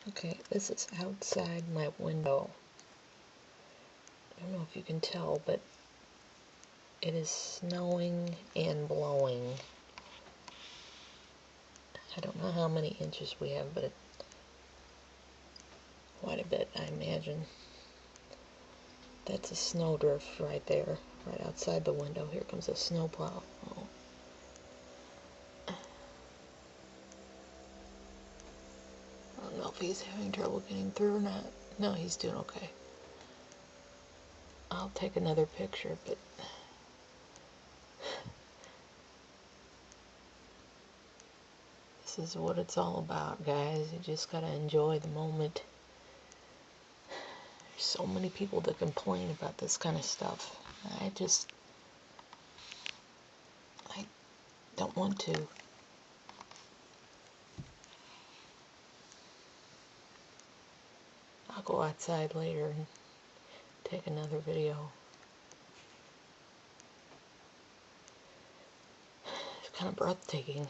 Okay, this is outside my window. I don't know if you can tell, but it is snowing and blowing. I don't know how many inches we have, but quite a bit, I imagine. That's a snowdrift right there, right outside the window. Here comes a snowplow. Oh. I don't know if he's having trouble getting through or not. No, he's doing okay. I'll take another picture, but this is what it's all about, guys. You just gotta enjoy the moment. There's so many people that complain about this kind of stuff. I don't want to. I'll go outside later and take another video. It's kind of breathtaking.